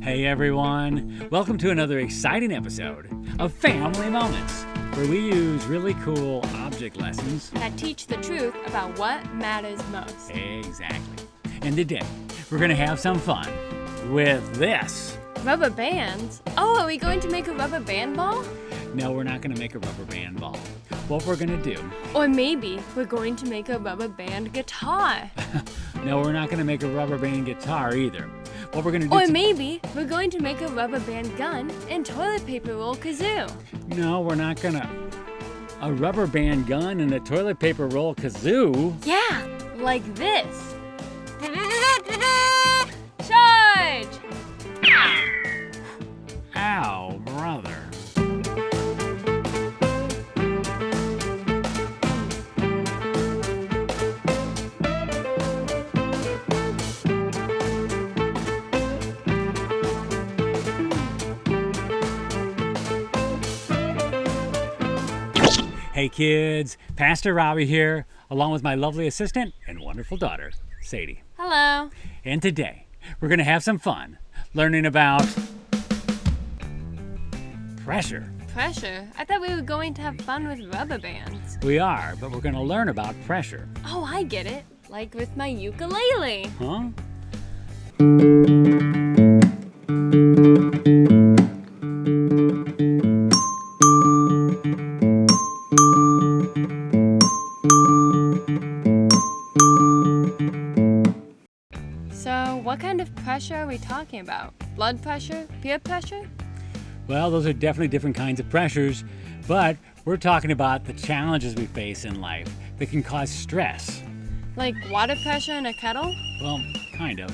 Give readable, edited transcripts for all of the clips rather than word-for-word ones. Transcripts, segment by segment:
Hey everyone, welcome to another exciting episode of Family Moments, where we use really cool object lessons that teach the truth about what matters most. Exactly. And today, we're going to have some fun with this. Rubber bands? Oh, are we going to make a rubber band ball? No, we're not going to make a rubber band ball. What we're going to do... Or maybe we're going to make a rubber band guitar. No, we're not going to make a rubber band guitar either. What we're going to do... Or maybe we're going to make a rubber band gun and toilet paper roll kazoo. No, we're not going to... A rubber band gun and a toilet paper roll kazoo? Yeah, like this. Charge! Ow, brother. Hey kids, Pastor Robbie here, along with my lovely assistant and wonderful daughter, Sadie. Hello. And today, we're going to have some fun learning about pressure. Pressure? I thought we were going to have fun with rubber bands. We are, but we're going to learn about pressure. Oh, I get it. Like with my ukulele. Huh? So, what kind of pressure are we talking about? Blood pressure? Peer pressure? Well, those are definitely different kinds of pressures, but we're talking about the challenges we face in life that can cause stress. Like water pressure in a kettle? Well, kind of.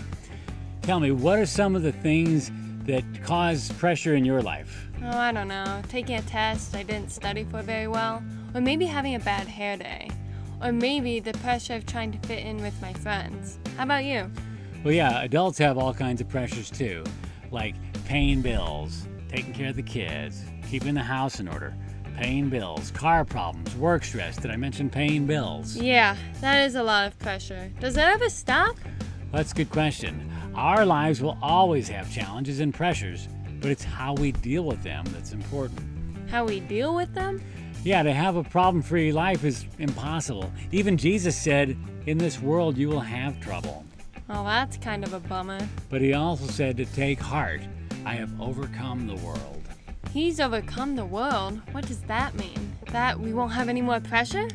Tell me, what are some of the things that cause pressure in your life? Oh, I don't know. Taking a test I didn't study for very well. Or maybe having a bad hair day. Or maybe the pressure of trying to fit in with my friends. How about you? Well, yeah, adults have all kinds of pressures too, like paying bills, taking care of the kids, keeping the house in order, paying bills, car problems, work stress. Did I mention paying bills? Yeah, that is a lot of pressure. Does that ever stop? That's a good question. Our lives will always have challenges and pressures, but it's how we deal with them that's important. How we deal with them? Yeah, to have a problem-free life is impossible. Even Jesus said, in this world you will have trouble. Well, that's kind of a bummer. But he also said to take heart. I have overcome the world. He's overcome the world? What does that mean? That we won't have any more pressure?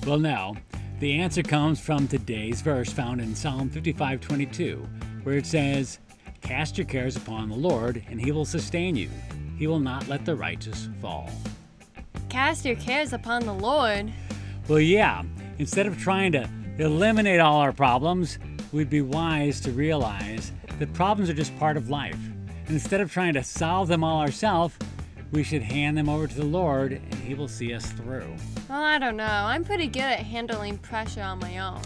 Well, no. The answer comes from today's verse found in Psalm 55:22, where it says, "Cast your cares upon the Lord, and he will sustain you. He will not let the righteous fall." Cast your cares upon the Lord? Well, yeah. Instead of trying to eliminate all our problems, we'd be wise to realize that problems are just part of life. And instead of trying to solve them all ourselves, we should hand them over to the Lord and he will see us through. Well, I don't know. I'm pretty good at handling pressure on my own.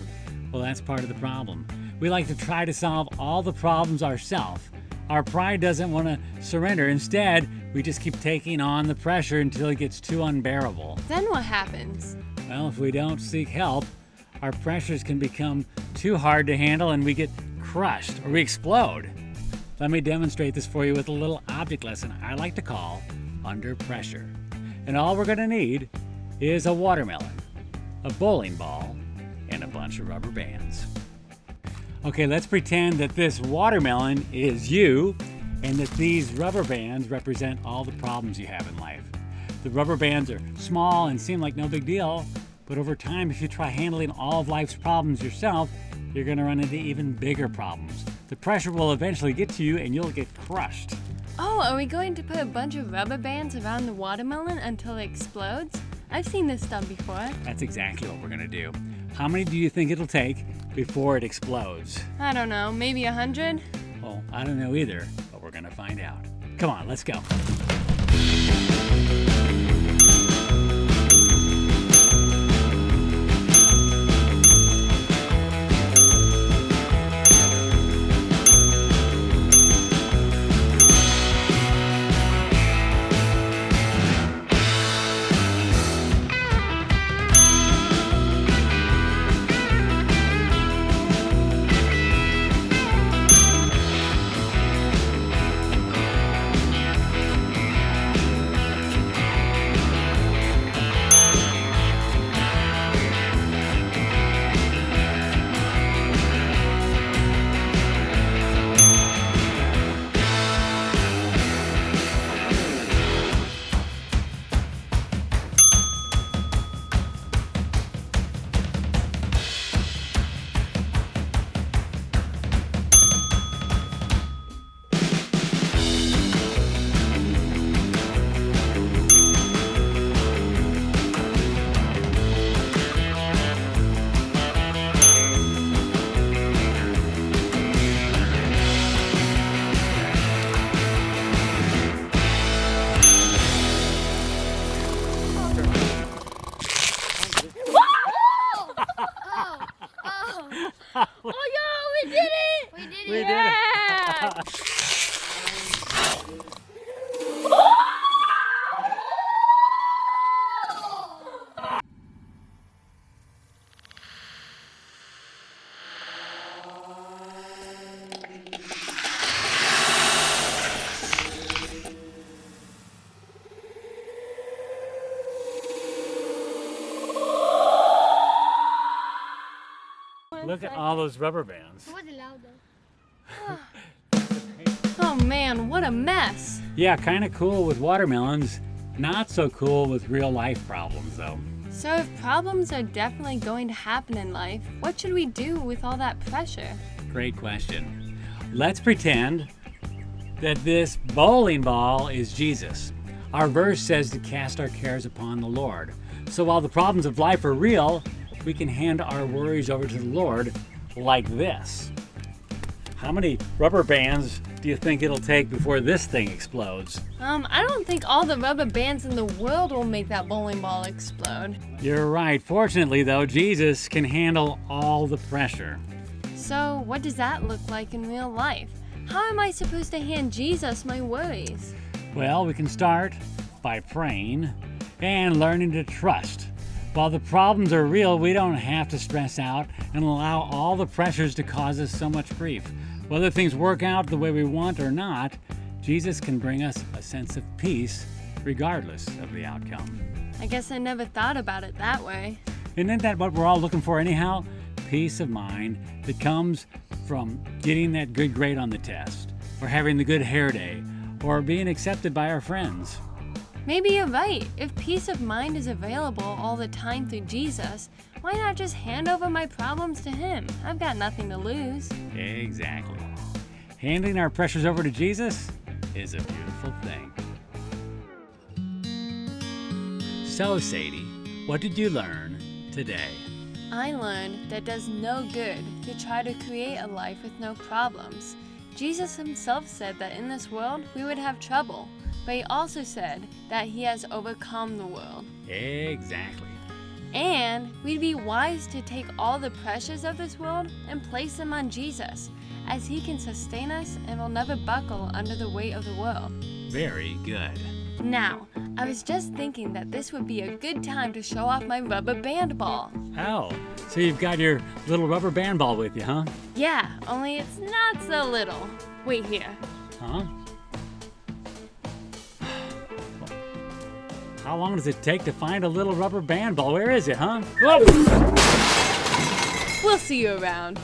Well, that's part of the problem. We like to try to solve all the problems ourselves. Our pride doesn't want to surrender. Instead, we just keep taking on the pressure until it gets too unbearable. Then what happens? Well, if we don't seek help, our pressures can become too hard to handle and we get crushed or we explode. Let me demonstrate this for you with a little object lesson I like to call Under Pressure. And all we're going to need is a watermelon, a bowling ball, and a bunch of rubber bands. Okay, let's pretend that this watermelon is you and that these rubber bands represent all the problems you have in life. The rubber bands are small and seem like no big deal, but over time, if you try handling all of life's problems yourself, you're going to run into even bigger problems. The pressure will eventually get to you and you'll get crushed. Oh, are we going to put a bunch of rubber bands around the watermelon until it explodes? I've seen this done before. That's exactly what we're going to do. How many do you think it'll take before it explodes? I don't know, maybe 100? Well, I don't know either, but we're going to find out. Come on, let's go. Look at all those rubber bands. Oh man, what a mess. Yeah, kind of cool with watermelons. Not so cool with real life problems, though. So if problems are definitely going to happen in life, what should we do with all that pressure? Great question. Let's pretend that this bowling ball is Jesus. Our verse says to cast our cares upon the Lord. So while the problems of life are real, we can hand our worries over to the Lord like this. How many rubber bands do you think it'll take before this thing explodes? I don't think all the rubber bands in the world will make that bowling ball explode. You're right. Fortunately, though, Jesus can handle all the pressure. So what does that look like in real life? How am I supposed to hand Jesus my worries? Well, we can start by praying and learning to trust. While the problems are real, we don't have to stress out and allow all the pressures to cause us so much grief. Whether things work out the way we want or not, Jesus can bring us a sense of peace regardless of the outcome. I guess I never thought about it that way. Isn't that what we're all looking for anyhow? Peace of mind that comes from getting that good grade on the test, or having the good hair day, or being accepted by our friends. Maybe you're right. If peace of mind is available all the time through Jesus, why not just hand over my problems to Him? I've got nothing to lose. Exactly. Handing our pressures over to Jesus is a beautiful thing. So, Sadie, what did you learn today? I learned that it does no good to try to create a life with no problems. Jesus Himself said that in this world we would have trouble, but He also said that He has overcome the world. Exactly. And we'd be wise to take all the pressures of this world and place them on Jesus, as He can sustain us and will never buckle under the weight of the world. Very good. Now, I was just thinking that this would be a good time to show off my rubber band ball. Oh, so you've got your little rubber band ball with you, huh? Yeah, only it's not so little. Wait here. Huh? How long does it take to find a little rubber band ball? Where is it, huh? Whoa! We'll see you around.